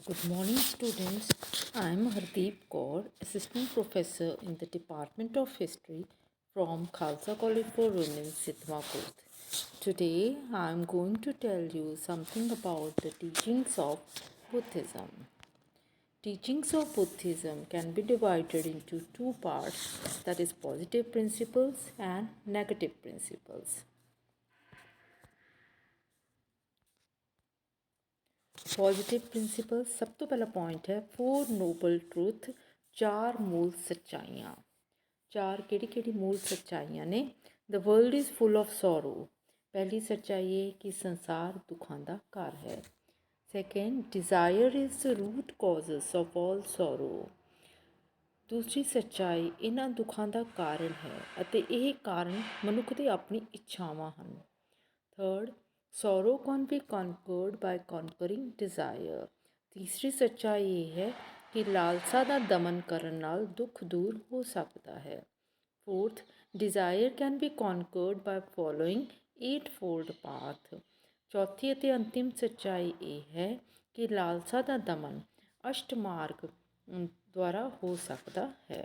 Good morning, students. I am Hardeep Kaur, Assistant Professor in the Department of History from Khalsa College for Women, Sitwapur. Today, I am going to tell you something about the teachings of Buddhism. Teachings of Buddhism can be divided into two parts, that is, positive principles and negative principles. Positive principle सब तो पहला point है four noble truth चार मूल सच्चाइयाँ चार ਕਿਹੜੀ मूल सच्चाइयाँ ने the world is full of sorrow पहली सच्चाई है कि संसार दुखां दा घर है second desire is the root causes of all sorrow दूसरी सच्चाई इन्हां दुखां दा कारण है ਅਤੇ ਇਹ ਕਾਰਨ ਮਨੁੱਖ ਦੇ ਆਪਣੀ ਇੱਛਾਵਾਂ ਹਨ third sorrow can be conquered by conquering desire तीसरी सच्चाई ये है कि लालसा का दमन करन नाल दुख दूर हो सकता है fourth desire can be conquered by following eight fold path चौथी ਅਤੇ अंतिम सच्चाई ये है कि लालसा का दमन अष्टमार्ग द्वारा हो सकता है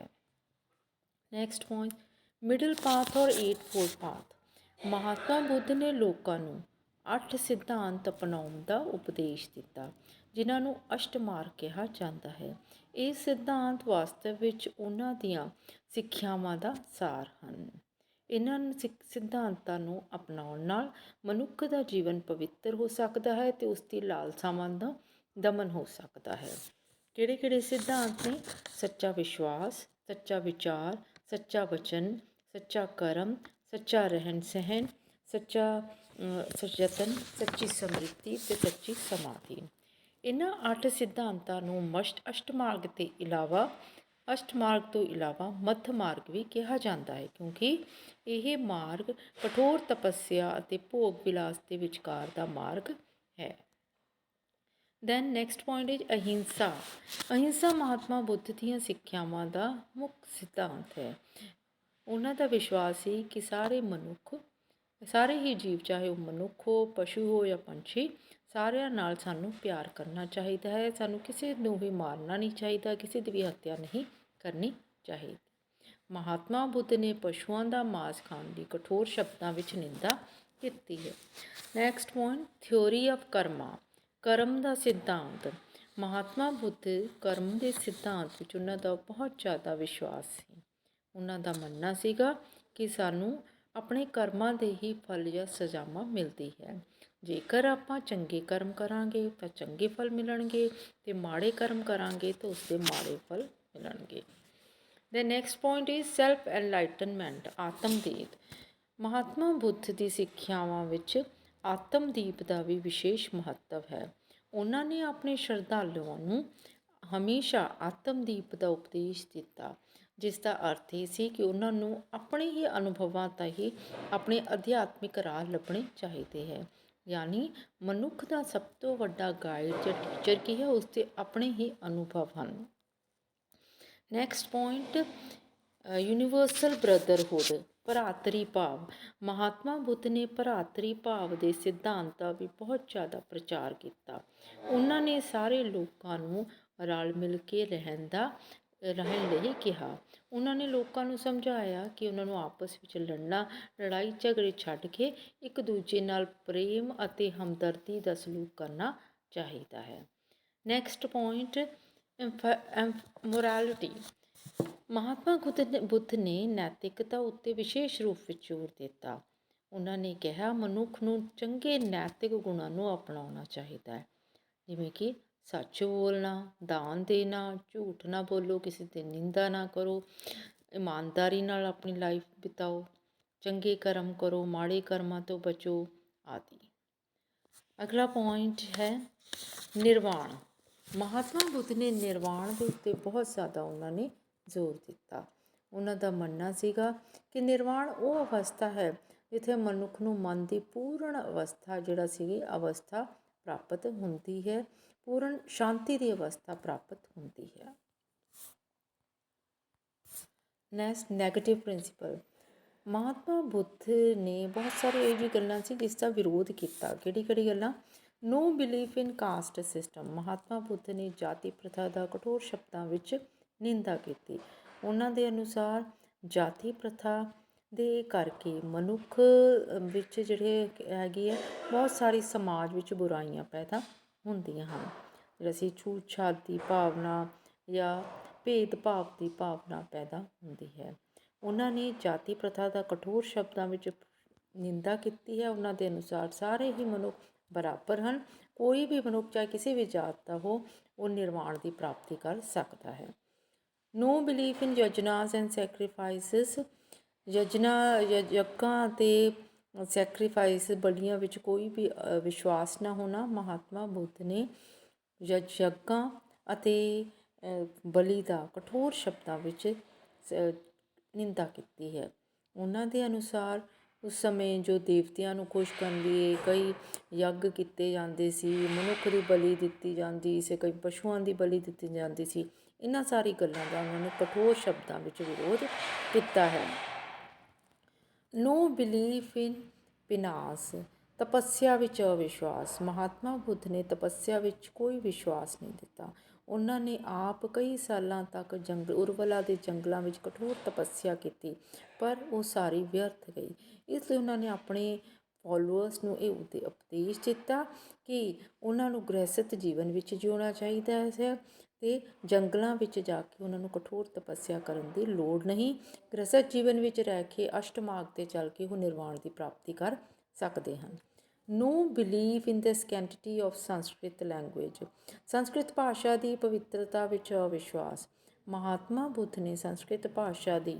नैक्सट पॉइंट मिडल पाथ और eight fold path Mahatma Buddha ਨੇ ਲੋਕਾਂ ਨੂੰ 8 ਸਿਧਾਂਤ ਅਪਣਾਉਣ ਦਾ ਉਪਦੇਸ਼ ਦਿੱਤਾ ਜਿਨ੍ਹਾਂ ਨੂੰ ਅਸ਼ਟ ਮਾਰਗ ਕਿਹਾ ਜਾਂਦਾ ਹੈ ਇਹ ਸਿਧਾਂਤ ਵਾਸਤਵ ਵਿੱਚ ਉਹਨਾਂ ਦੀਆਂ ਸਿੱਖਿਆਵਾਂ ਦਾ ਸਾਰ ਹਨ ਇਹਨਾਂ ਸਿਧਾਂਤਾਂ ਨੂੰ ਅਪਣਾਉਣ ਨਾਲ ਮਨੁੱਖ ਦਾ ਜੀਵਨ ਪਵਿੱਤਰ ਹੋ ਸਕਦਾ ਹੈ ਅਤੇ ਉਸ ਦੀ ਲਾਲਸਾਵਾਂ ਦਾ ਦਮਨ ਹੋ ਸਕਦਾ ਹੈ ਕਿਹੜੇ ਸਿਧਾਂਤ ਨੇ ਸੱਚਾ ਵਿਸ਼ਵਾਸ ਸੱਚਾ ਵਿਚਾਰ ਸੱਚਾ ਵਚਨ ਸੱਚਾ ਕਰਮ सच्चा रहन सहन सच्चा सचेतन सच्ची समृद्धि ਤੇ ਸੱਚੀ ਸਮਾਧੀ ਇਹਨਾਂ 8 ਸਿਧਾਂਤਾਂ ਨੂੰ ਅਸ਼ਟਮਾਰਗ ਤੋਂ ਇਲਾਵਾ ਮੱਧ ਮਾਰਗ ਵੀ ਕਿਹਾ ਜਾਂਦਾ ਹੈ ਕਿਉਂਕਿ ਇਹ ਮਾਰਗ ਕਠੋਰ ਤਪੱਸਿਆ ਅਤੇ ਭੋਗ ਵਿਲਾਸ ਦੇ ਵਿਚਕਾਰ ਦਾ ਮਾਰਗ ਹੈ ਦੈਨ ਨੈਕਸਟ ਪੁਆਇੰਟ ਇਜ਼ ਅਹਿੰਸਾ ਮਹਾਤਮਾ ਬੁੱਧ ਦੀਆਂ ਸਿੱਖਿਆਵਾਂ ਦਾ ਮੁੱਖ ਸਿਧਾਂਤ ਹੈ ਉਹਨਾਂ ਦਾ ਵਿਸ਼ਵਾਸ ਸੀ ਕਿ ਸਾਰੇ ਹੀ ਜੀਵ ਚਾਹੇ ਉਹ ਮਨੁੱਖ ਹੋ ਪਸ਼ੂ ਹੋ ਜਾਂ ਪੰਛੀ ਸਾਰਿਆਂ ਨਾਲ ਸਾਨੂੰ ਪਿਆਰ ਕਰਨਾ ਚਾਹੀਦਾ ਹੈ ਸਾਨੂੰ ਕਿਸੇ ਨੂੰ ਵੀ ਮਾਰਨਾ ਨਹੀਂ ਚਾਹੀਦਾ ਕਿਸੇ ਦੀ ਵੀ ਹੱਤਿਆ ਨਹੀਂ ਕਰਨੀ ਚਾਹੀਦੀ ਮਹਾਤਮਾ ਬੁੱਧ ਨੇ ਪਸ਼ੂਆਂ ਦਾ ਮਾਸ ਖਾਣ ਦੀ ਕਠੋਰ ਸ਼ਬਦਾਂ ਵਿੱਚ ਨਿੰਦਾ ਕੀਤੀ ਹੈ ਨੈਕਸਟ ਪੁਆਇੰਟ ਥਿਊਰੀ ਆਫ ਕਰਮ ਦਾ ਸਿਧਾਂਤ ਮਹਾਤਮਾ ਬੁੱਧ ਕਰਮ ਦੇ ਸਿਧਾਂਤ ਵਿੱਚ ਉਹਨਾਂ ਦਾ ਬਹੁਤ ਜ਼ਿਆਦਾ ਵਿਸ਼ਵਾਸ ਸੀ ਉਹਨਾਂ ਦਾ ਮੰਨਣਾ ਸੀਗਾ ਕਿ ਸਾਨੂੰ ਆਪਣੇ ਕਰਮਾਂ ਦੇ ਹੀ ਫਲ ਜਾਂ ਸਜ਼ਾਵਾਂ ਮਿਲਦੀ ਹੈ ਜੇਕਰ ਆਪਾਂ ਚੰਗੇ ਕਰਮ ਕਰਾਂਗੇ ਤਾਂ ਚੰਗੇ ਫਲ ਮਿਲਣਗੇ ਅਤੇ ਮਾੜੇ ਕਰਮ ਕਰਾਂਗੇ ਤਾਂ ਉਸਦੇ ਮਾੜੇ ਫਲ ਮਿਲਣਗੇ the next point is self enlightenment ਆਤਮਦੀਪ ਮਹਾਤਮਾ ਬੁੱਧ ਦੀ ਸਿੱਖਿਆਵਾਂ ਵਿੱਚ ਆਤਮਦੀਪ ਦਾ ਵੀ ਵਿਸ਼ੇਸ਼ ਮਹੱਤਵ ਹੈ ਉਹਨਾਂ ਨੇ ਆਪਣੇ ਸ਼ਰਧਾਲੂਆਂ ਨੂੰ ਹਮੇਸ਼ਾ ਆਤਮਦੀਪ ਦਾ ਉਪਦੇਸ਼ ਦਿੱਤਾ ਜਿਸ ਦਾ ਅਰਥ ਇਹ ਸੀ ਕਿ ਉਹਨਾਂ ਨੂੰ ਆਪਣੇ ਹੀ ਅਨੁਭਵਾਂ ਤੋਂ ਹੀ ਆਪਣੇ ਅਧਿਆਤਮਿਕ ਰਾਹ ਲੱਭਣੇ ਚਾਹੀਦੇ ਹੈ ਯਾਨੀ ਮਨੁੱਖ ਦਾ ਸਭ ਤੋਂ ਵੱਡਾ ਗਾਈਡ ਜਾਂ ਟੀਚਰ ਕੀ ਹੈ ਉਸਦੇ ਆਪਣੇ ਹੀ ਅਨੁਭਵ ਹਨ ਨੈਕਸਟ ਪੁਆਇੰਟ ਯੂਨੀਵਰਸਲ ਬ੍ਰਦਰਹੁੱਡ ਭਰਾਤਰੀ ਭਾਵ ਮਹਾਤਮਾ ਬੁੱਧ ਨੇ ਭਰਾਤਰੀ ਭਾਵ ਦੇ ਸਿਧਾਂਤ ਦਾ ਵੀ ਬਹੁਤ ਜ਼ਿਆਦਾ ਪ੍ਰਚਾਰ ਕੀਤਾ ਉਹਨਾਂ ਨੇ ਸਾਰੇ ਲੋਕਾਂ ਨੂੰ ਰਲ ਮਿਲ ਕੇ ਰਹਿਣ ਲਈ ਕਿਹਾ ਉਹਨਾਂ ਨੇ ਲੋਕਾਂ ਨੂੰ ਸਮਝਾਇਆ ਕਿ ਉਹਨਾਂ ਨੂੰ ਆਪਸ ਵਿੱਚ ਲੜਾਈ ਝਗੜੇ ਛੱਡ ਕੇ ਇੱਕ ਦੂਜੇ ਨਾਲ ਪ੍ਰੇਮ ਅਤੇ ਹਮਦਰਦੀ ਦਾ ਸਲੂਕ ਕਰਨਾ ਚਾਹੀਦਾ ਹੈ next point morality Mahatma Buddha ਨੇ ਨੈਤਿਕਤਾ ਉੱਤੇ ਵਿਸ਼ੇਸ਼ ਰੂਪ ਵਿੱਚ ਜ਼ੋਰ ਦਿੱਤਾ ਉਹਨਾਂ ਨੇ ਕਿਹਾ ਮਨੁੱਖ ਨੂੰ ਚੰਗੇ ਨੈਤਿਕ ਗੁਣਾਂ ਨੂੰ ਅਪਣਾਉਣਾ ਚਾਹੀਦਾ ਹੈ ਜਿਵੇਂ ਕਿ ਸੱਚ ਬੋਲਣਾ ਦਾਨ ਦੇਣਾ ਝੂਠ ਨਾ ਬੋਲੋ ਕਿਸੇ ਦੀ ਨਿੰਦਾ ਨਾ ਕਰੋ ਇਮਾਨਦਾਰੀ ਨਾਲ ਆਪਣੀ ਲਾਈਫ ਬਿਤਾਓ ਚੰਗੇ ਕਰਮ ਕਰੋ ਮਾੜੇ ਕਰਮਾਂ ਤੋਂ ਬਚੋ ਆਦਿ ਅਗਲਾ ਪੁਆਇੰਟ ਹੈ ਨਿਰਵਾਣ ਮਹਾਤਮਾ ਬੁੱਧ ਨੇ ਨਿਰਵਾਣ ਦੇ ਉੱਤੇ ਬਹੁਤ ਜ਼ਿਆਦਾ ਉਹਨਾਂ ਨੇ ਜ਼ੋਰ ਦਿੱਤਾ ਉਹਨਾਂ ਦਾ ਮੰਨਣਾ ਸੀਗਾ ਕਿ ਨਿਰਵਾਣ ਉਹ ਅਵਸਥਾ ਹੈ ਜਿੱਥੇ ਮਨੁੱਖ ਨੂੰ ਮਨ ਦੀ ਪੂਰਨ ਅਵਸਥਾ ਜਿਹੜਾ ਸੀਗੀ ਅਵਸਥਾ ਪ੍ਰਾਪਤ ਹੁੰਦੀ ਹੈ पूर्ण शांति की अवस्था प्राप्त होती है next negative principal Mahatma Buddha ने बहुत सारी ਇਹੋ ਜਿਹੀ ਗੱਲਾਂ ਸੀ ਜਿਸ ਦਾ ਵਿਰੋਧ ਕੀਤਾ ਕਿਹੜੀ ਗੱਲਾਂ नो ਬਿਲੀਫ ਇਨ ਕਾਸਟ ਸਿਸਟਮ। ਮਹਾਤਮਾ ਬੁੱਧ ਨੇ ਜਾਤੀ ਪ੍ਰਥਾ ਦਾ ਕਠੋਰ ਸ਼ਬਦਾਂ ਵਿੱਚ ਨਿੰਦਾ ਕੀਤੀ। ਉਹਨਾਂ ਦੇ ਅਨੁਸਾਰ ਜਾਤੀ ਪ੍ਰਥਾ ਦੇ ਕਰਕੇ ਮਨੁੱਖ ਵਿੱਚ ਜਿਹੜੇ ਹੈਗੀ ਹੈ ਬਹੁਤ ਸਾਰੀ ਸਮਾਜ ਵਿੱਚ ਬੁਰਾਈਆਂ ਪੈਦਾ ਹੁੰਦੀਆਂ ਹਨ। ਅਸੀਂ ਛੂਤ ਛਾਤ ਦੀ ਭਾਵਨਾ ਜਾਂ ਭੇਦਭਾਵ ਦੀ ਭਾਵਨਾ ਪੈਦਾ ਹੁੰਦੀ ਹੈ। ਉਹਨਾਂ ਨੇ ਜਾਤੀ ਪ੍ਰਥਾ ਦਾ ਕਠੋਰ ਸ਼ਬਦਾਂ ਵਿੱਚ ਨਿੰਦਾ ਕੀਤੀ ਹੈ। ਉਹਨਾਂ ਦੇ ਅਨੁਸਾਰ ਸਾਰੇ ਹੀ ਮਨੁੱਖ ਬਰਾਬਰ ਹਨ। ਕੋਈ ਵੀ ਮਨੁੱਖ ਚਾਹੇ ਕਿਸੇ ਵੀ ਜਾਤ ਦਾ ਹੋ, ਉਹ ਨਿਰਵਾਣ ਦੀ ਪ੍ਰਾਪਤੀ ਕਰ ਸਕਦਾ ਹੈ। ਨੋ ਬਿਲੀਫ ਇਨ ਯਜਨਾਸ ਐਂਡ ਸੈਕਰੀਫਾਈਸਿਸ। ਯੱਗਾਂ ਅਤੇ ਸੈਕਰੀਫਾਈਸ ਬਲੀਆਂ ਵਿੱਚ ਕੋਈ ਵੀ ਵਿਸ਼ਵਾਸ ਨਾ ਹੋਣਾ। ਮਹਾਤਮਾ ਬੁੱਧ ਨੇ ਯੱਗਾਂ ਅਤੇ ਬਲੀ ਦਾ ਕਠੋਰ ਸ਼ਬਦਾਂ ਵਿੱਚ ਨਿੰਦਾ ਕੀਤੀ ਹੈ। ਉਹਨਾਂ ਦੇ ਅਨੁਸਾਰ ਉਸ ਸਮੇਂ ਜੋ ਦੇਵਤਿਆਂ ਨੂੰ ਖੁਸ਼ ਕਰਨ ਲਈ ਕਈ ਯੱਗ ਕੀਤੇ ਜਾਂਦੇ ਸੀ, ਮਨੁੱਖ ਦੀ ਬਲੀ ਦਿੱਤੀ ਜਾਂਦੀ ਸੀ, ਕਈ ਪਸ਼ੂਆਂ ਦੀ ਬਲੀ ਦਿੱਤੀ ਜਾਂਦੀ ਸੀ। ਇਹਨਾਂ ਸਾਰੀ ਗੱਲਾਂ ਦਾ ਉਹਨਾਂ ਨੇ ਕਠੋਰ ਸ਼ਬਦਾਂ ਵਿੱਚ ਵਿਰੋਧ ਕੀਤਾ ਹੈ। ਨੋ ਬਿਲੀਫ ਇਨ ਵਿਨਾਸ਼। ਤਪੱਸਿਆ ਵਿੱਚ ਅਵਿਸ਼ਵਾਸ। ਮਹਾਤਮਾ ਬੁੱਧ ਨੇ ਤਪੱਸਿਆ ਵਿੱਚ ਕੋਈ ਵਿਸ਼ਵਾਸ ਨਹੀਂ ਦਿੱਤਾ। ਉਹਨਾਂ ਨੇ ਆਪ ਕਈ ਸਾਲਾਂ ਤੱਕ ਉਰਵਲਾ ਦੇ ਜੰਗਲਾਂ ਵਿੱਚ ਕਠੋਰ ਤਪੱਸਿਆ ਕੀਤੀ, ਪਰ ਉਹ ਸਾਰੀ ਵਿਅਰਥ ਗਈ। ਇਸ ਲਈ ਉਹਨਾਂ ਨੇ ਆਪਣੇ ਫੋਲੋਅਰਸ ਨੂੰ ਇਹ ਉਪਦੇਸ਼ ਦਿੱਤਾ ਕਿ ਉਹਨਾਂ ਨੂੰ ਗ੍ਰਹਿਸਥ ਜੀਵਨ ਵਿੱਚ ਜਿਉਣਾ ਚਾਹੀਦਾ ਹੈ ਅਤੇ ਜੰਗਲਾਂ ਵਿੱਚ ਜਾ ਕੇ ਉਹਨਾਂ ਨੂੰ ਕਠੋਰ ਤਪੱਸਿਆ ਕਰਨ ਦੀ ਲੋੜ ਨਹੀਂ। ਗ੍ਰਹਿਸਥ ਜੀਵਨ ਵਿੱਚ ਰਹਿ ਕੇ ਅਸ਼ਟਮਾਰਗ 'ਤੇ ਚੱਲ ਕੇ ਉਹ ਨਿਰਵਾਣ ਦੀ ਪ੍ਰਾਪਤੀ ਕਰ ਸਕਦੇ ਹਨ। No believe in the sanctity of Sanskrit language. Sanskrit ਭਾਸ਼ਾ ਦੀ ਪਵਿੱਤਰਤਾ ਵਿੱਚ ਅਵਿਸ਼ਵਾਸ। ਮਹਾਤਮਾ ਬੁੱਧ ਨੇ ਸੰਸਕ੍ਰਿਤ ਭਾਸ਼ਾ ਦੀ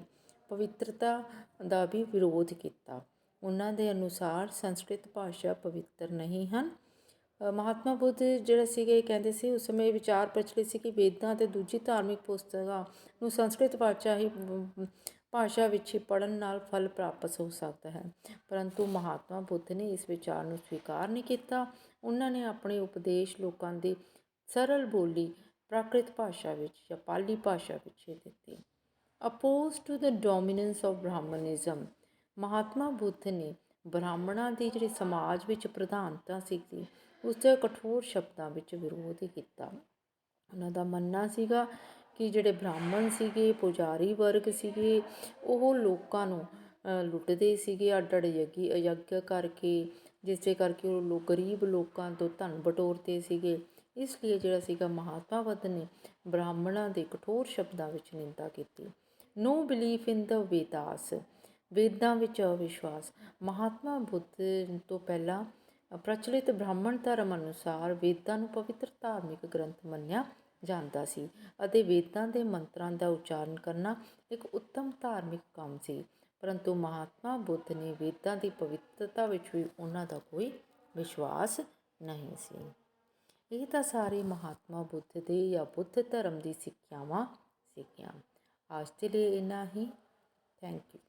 ਪਵਿੱਤਰਤਾ ਦਾ ਵੀ ਵਿਰੋਧ ਕੀਤਾ। ਉਹਨਾਂ ਦੇ ਅਨੁਸਾਰ ਸੰਸਕ੍ਰਿਤ ਭਾਸ਼ਾ ਪਵਿੱਤਰ ਨਹੀਂ ਹਨ। ਮਹਾਤਮਾ ਬੁੱਧ ਜਿਹੜੇ ਸੀਗੇ ਕਹਿੰਦੇ ਸੀ, ਉਸ ਸਮੇਂ ਵਿਚਾਰ ਪ੍ਰਚਲਿਤ ਸੀ ਕਿ ਵੇਦਾਂ ਅਤੇ ਦੂਜੀ ਧਾਰਮਿਕ ਪੁਸਤਕਾਂ ਨੂੰ ਸੰਸਕ੍ਰਿਤ ਭਾਸ਼ਾ ਵਿੱਚ ਹੀ ਪੜ੍ਹਨ ਨਾਲ ਫਲ ਪ੍ਰਾਪਤ ਹੋ ਸਕਦਾ ਹੈ, ਪਰੰਤੂ ਮਹਾਤਮਾ ਬੁੱਧ ਨੇ ਇਸ ਵਿਚਾਰ ਨੂੰ ਸਵੀਕਾਰ ਨਹੀਂ ਕੀਤਾ। ਉਹਨਾਂ ਨੇ ਆਪਣੇ ਉਪਦੇਸ਼ ਲੋਕਾਂ ਦੀ ਸਰਲ ਬੋਲੀ ਪ੍ਰਾਕ੍ਰਿਤ ਭਾਸ਼ਾ ਵਿੱਚ ਜਾਂ ਪਾਲੀ ਭਾਸ਼ਾ ਵਿੱਚ ਹੀ ਦਿੱਤੀ। Oppose to the dominance of brahminism. Mahatma Buddha ਨੇ ਬ੍ਰਾਹਮਣਾਂ ਦੀ ਜਿਹੜੀ ਸਮਾਜ ਵਿੱਚ ਪ੍ਰਧਾਨਤਾ ਸੀਗੀ, ਉਸ ਦਾ ਕਠੋਰ ਸ਼ਬਦਾਂ ਵਿੱਚ ਵਿਰੋਧ ਕੀਤਾ। ਉਹਨਾਂ ਦਾ ਮੰਨਣਾ ਸੀਗਾ ਕਿ ਜਿਹੜੇ ਬ੍ਰਾਹਮਣ ਸੀਗੇ, ਪੁਜਾਰੀ ਵਰਗ ਸੀਗੇ, ਉਹ ਲੋਕਾਂ ਨੂੰ ਲੁੱਟਦੇ ਸੀਗੇ ਅੱਡ ਅੱਡ ਯੱਗ ਕਰਕੇ, ਜਿਸ ਦੇ ਕਰਕੇ ਉਹ ਗਰੀਬ ਲੋਕਾਂ ਤੋਂ ਧਨ ਬਟੋਰਦੇ ਸੀਗੇ। ਇਸ ਲਈ ਜਿਹੜਾ ਸੀਗਾ ਮਹਾਤਮਾ ਬੁੱਧ ਨੇ ਬ੍ਰਾਹਮਣਾਂ ਦੇ ਕਠੋਰ ਸ਼ਬਦਾਂ ਵਿੱਚ ਨਿੰਦਾ ਕੀਤੀ। ਨੋ ਬਿਲੀਫ ਇਨ ਦ ਵੇਦਾਸ। ਵੇਦਾਂ ਵਿੱਚ ਅਵਿਸ਼ਵਾਸ। ਮਹਾਤਮਾ ਬੁੱਧ ਤੋਂ ਪਹਿਲਾਂ ਪ੍ਰਚਲਿਤ ਬ੍ਰਾਹਮਣ ਧਰਮ ਅਨੁਸਾਰ ਵੇਦਾਂ ਨੂੰ ਪਵਿੱਤਰ ਧਾਰਮਿਕ ਗ੍ਰੰਥ ਮੰਨਿਆ ਜਾਂਦਾ ਸੀ ਅਤੇ ਵੇਦਾਂ ਦੇ ਮੰਤਰਾਂ ਦਾ ਉਚਾਰਨ ਕਰਨਾ ਇੱਕ ਉੱਤਮ ਧਾਰਮਿਕ ਕੰਮ ਸੀ, ਪਰੰਤੂ ਮਹਾਤਮਾ ਬੁੱਧ ਨੇ ਵੇਦਾਂ ਦੀ ਪਵਿੱਤਰਤਾ ਵਿੱਚ ਵੀ ਉਹਨਾਂ ਦਾ ਕੋਈ ਵਿਸ਼ਵਾਸ ਨਹੀਂ ਸੀ। ਇਹ ਤਾਂ ਸਾਰੇ ਮਹਾਤਮਾ ਬੁੱਧ ਦੇ ਜਾਂ ਬੁੱਧ ਧਰਮ ਦੀ ਸਿੱਖਿਆਵਾਂ ਸੀਗੀਆਂ। ਅੱਜ ਦੇ ਲਈ ਇੰਨਾ ਹੀ। Thank you.